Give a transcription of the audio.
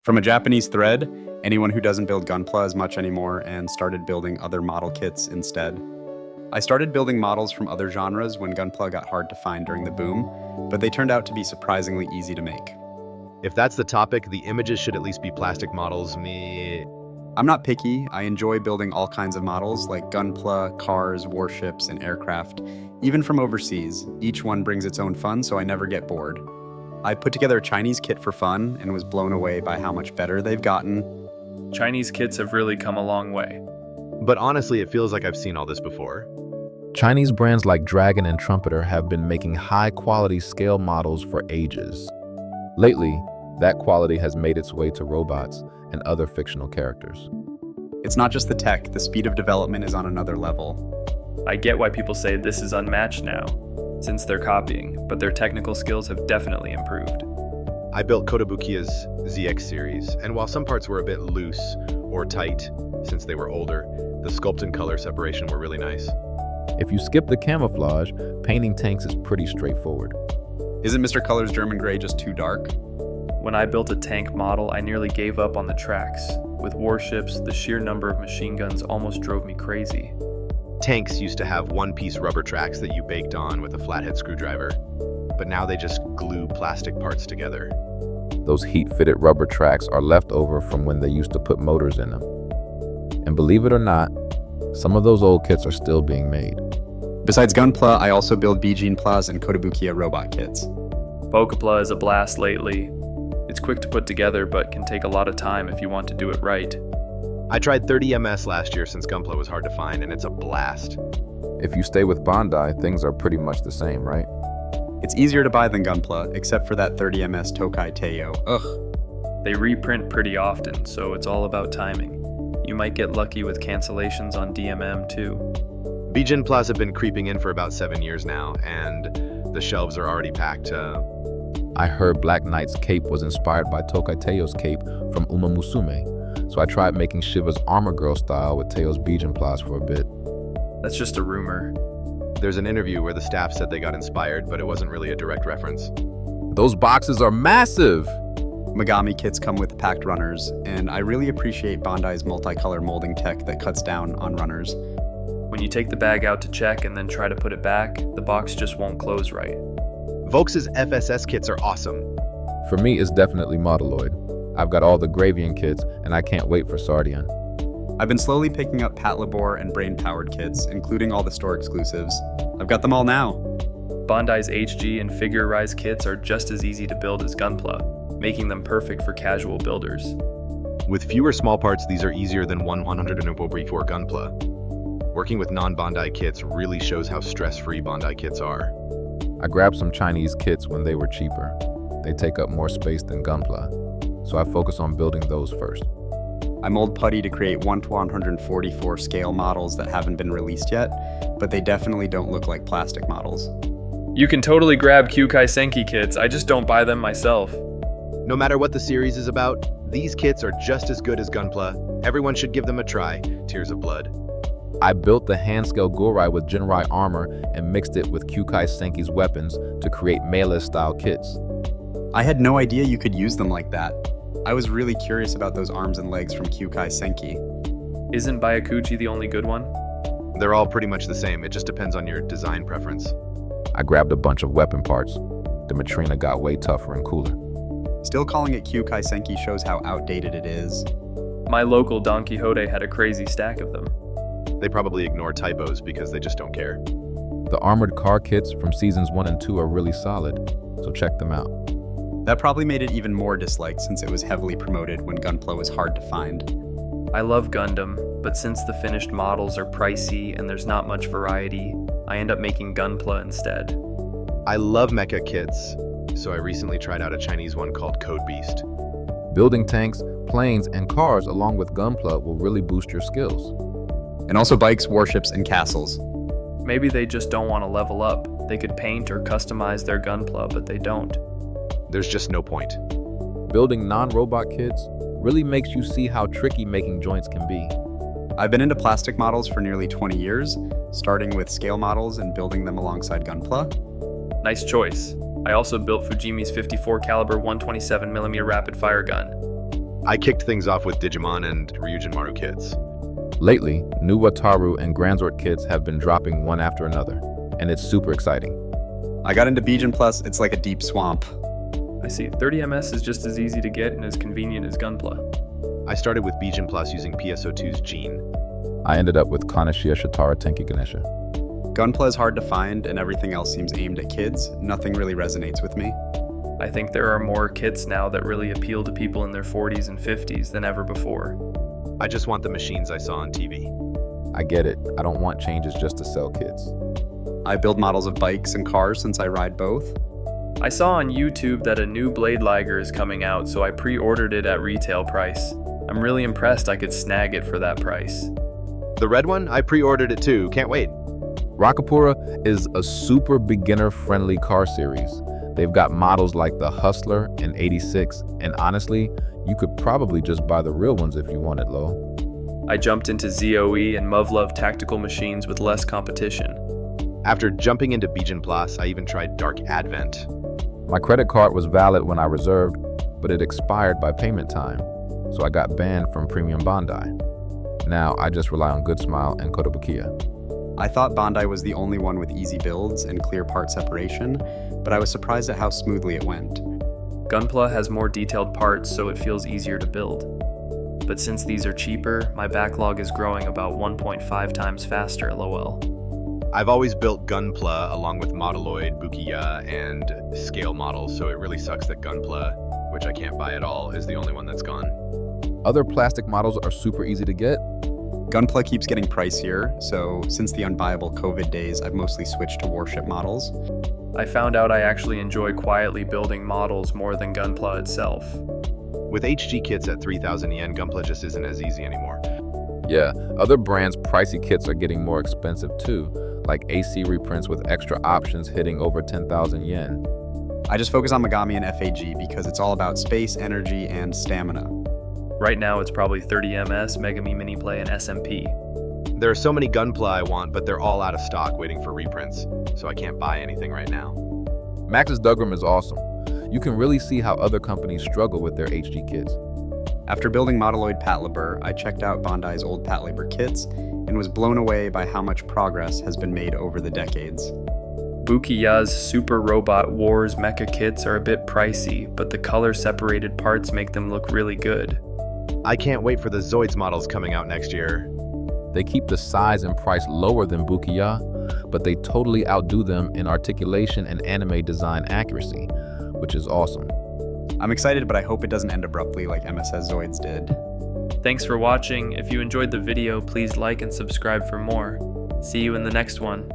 From a Japanese thread, anyone who doesn't build Gunpla as much anymore and started building other model kits instead. I started building models from other genres when Gunpla got hard to find during the boom, but they turned out to be surprisingly easy to make. If that's the topic, the images should at least be plastic models. I'm not picky. I enjoy building all kinds of models like Gunpla, cars, warships, and aircraft. Even from overseas, each one brings its own fun, so I never get bored. I put together a Chinese kit for fun and was blown away by how much better they've gotten. Chinese kits have really come a long way. But honestly, it feels like I've seen all this before. Chinese brands like Dragon and Trumpeter have been making high-quality scale models for ages. Lately, that quality has made its way to robots and other fictional characters. It's not just the tech, the speed of development is on another level. I get why people say this is unmatched now, since they're copying, but their technical skills have definitely improved. I built Kotobukiya's ZX series, and while some parts were a bit loose or tight since they were older, the sculpt and color separation were really nice. If you skip the camouflage, painting tanks is pretty straightforward. Isn't Mr. Color's German Gray just too dark? When I built a tank model, I nearly gave up on the tracks. With warships, the sheer number of machine guns almost drove me crazy. Tanks used to have one-piece rubber tracks that you baked on with a flathead screwdriver, but now they just glue plastic parts together. Those heat-fitted rubber tracks are left over from when they used to put motors in them. And believe it or not, some of those old kits are still being made. Besides Gunpla, I also build Bijinplas and Kotobukiya robot kits. Bokapla is a blast lately. It's quick to put together, but can take a lot of time if you want to do it right. I tried 30ms last year since Gunpla was hard to find, and it's a blast. If you stay with Bandai, things are pretty much the same, right? It's easier to buy than Gunpla, except for that 30ms Tokai Teiyo. Ugh. They reprint pretty often, so it's all about timing. You might get lucky with cancellations on DMM too. Bijinplas have been creeping in for about 7 years now, and the shelves are already packed. I heard Black Knight's cape was inspired by Tokai Teiyo's cape from Uma Musume, so I tried making Shiva's Armor Girl style with Teiyo's Bijinplas for a bit. That's just a rumor. There's an interview where the staff said they got inspired, but it wasn't really a direct reference. Those boxes are massive! Megami kits come with packed runners, and I really appreciate Bandai's multicolor molding tech that cuts down on runners. When you take the bag out to check and then try to put it back, the box just won't close right. Volks's FSS kits are awesome. For me, it's definitely Modeloid. I've got all the Gravian kits, and I can't wait for Sardian. I've been slowly picking up Patlabor and brain-powered kits, including all the store exclusives. I've got them all now. Bandai's HG and Figure Rise kits are just as easy to build as Gunpla, making them perfect for casual builders. With fewer small parts, these are easier than 100 for Gunpla. Working with non-Bandai kits really shows how stress-free Bandai kits are. I grabbed some Chinese kits when they were cheaper. They take up more space than Gunpla, so I focus on building those first. I mold putty to create 1:144 scale models that haven't been released yet, but they definitely don't look like plastic models. You can totally grab Kyoukai Senki kits, I just don't buy them myself. No matter what the series is about, these kits are just as good as Gunpla. Everyone should give them a try. Tears of Blood. I built the hand-scale Gorai with Jinrai armor and mixed it with Kyoukai Senki's weapons to create melee-style kits. I had no idea you could use them like that. I was really curious about those arms and legs from Kyoukai Senki. Isn't Byakuchi the only good one? They're all pretty much the same, it just depends on your design preference. I grabbed a bunch of weapon parts. The Matrina got way tougher and cooler. Still calling it Kyoukai Senki shows how outdated it is. My local Don Quixote had a crazy stack of them. They probably ignore typos because they just don't care. The armored car kits from seasons 1 and 2 are really solid, so check them out. That probably made it even more disliked since it was heavily promoted when Gunpla was hard to find. I love Gundam, but since the finished models are pricey and there's not much variety, I end up making Gunpla instead. I love mecha kits, so I recently tried out a Chinese one called Code Beast. Building tanks, planes, and cars along with Gunpla will really boost your skills. And also bikes, warships, and castles. Maybe they just don't want to level up. They could paint or customize their Gunpla, but they don't. There's just no point. Building non-robot kits really makes you see how tricky making joints can be. I've been into plastic models for nearly 20 years, starting with scale models and building them alongside Gunpla. Nice choice. I also built Fujimi's 54 caliber 127mm rapid fire gun. I kicked things off with Digimon and Ryujin Maru kits. Lately, Nu Wataru and Zowort kits have been dropping one after another, and it's super exciting. I got into Bijin Plus, it's like a deep swamp. I see. 30ms is just as easy to get and as convenient as Gunpla. I started with Bijin Plus using PSO2's Gene. I ended up with Kaneshiya Shitara Tenki Ganesha. Gunpla is hard to find and everything else seems aimed at kids. Nothing really resonates with me. I think there are more kits now that really appeal to people in their 40s and 50s than ever before. I just want the machines I saw on TV. I get it. I don't want changes just to sell kits. I build models of bikes and cars since I ride both. I saw on YouTube that a new Blade Liger is coming out, so I pre-ordered it at retail price. I'm really impressed I could snag it for that price. The red one? I pre-ordered it too. Can't wait. Rockapura is a super beginner-friendly car series. They've got models like the Hustler and 86, and honestly, you could probably just buy the real ones if you wanted, Lo. I jumped into ZOE and Muv-Luv tactical machines with less competition. After jumping into Bijin Plus, I even tried Dark Advent. My credit card was valid when I reserved, but it expired by payment time, so I got banned from Premium Bandai. Now I just rely on Good Smile and Kotobukiya. I thought Bandai was the only one with easy builds and clear part separation, but I was surprised at how smoothly it went. Gunpla has more detailed parts, so it feels easier to build. But since these are cheaper, my backlog is growing about 1.5 times faster, lol. I've always built Gunpla along with Modeloid, Bukiya, and scale models, so it really sucks that Gunpla, which I can't buy at all, is the only one that's gone. Other plastic models are super easy to get. Gunpla keeps getting pricier, so since the unbuyable COVID days, I've mostly switched to warship models. I found out I actually enjoy quietly building models more than Gunpla itself. With HG kits at 3,000 yen, Gunpla just isn't as easy anymore. Yeah, other brands' pricey kits are getting more expensive too, like AC reprints with extra options hitting over 10,000 yen. I just focus on Megami and FAG because it's all about space, energy, and stamina. Right now it's probably 30ms, Megami Mini Play, and SMP. There are so many Gunpla I want, but they're all out of stock waiting for reprints, so I can't buy anything right now. Max's Dugram is awesome. You can really see how other companies struggle with their HG kits. After building Modeloid Patlabur, I checked out Bandai's old Patlabur kits and was blown away by how much progress has been made over the decades. Bukiya's Super Robot Wars mecha kits are a bit pricey, but the color-separated parts make them look really good. I can't wait for the Zoids models coming out next year. They keep the size and price lower than Bukiya, but they totally outdo them in articulation and anime design accuracy, which is awesome. I'm excited, but I hope it doesn't end abruptly like MSS Zoids did. Thanks for watching. If you enjoyed the video, please like and subscribe for more. See you in the next one.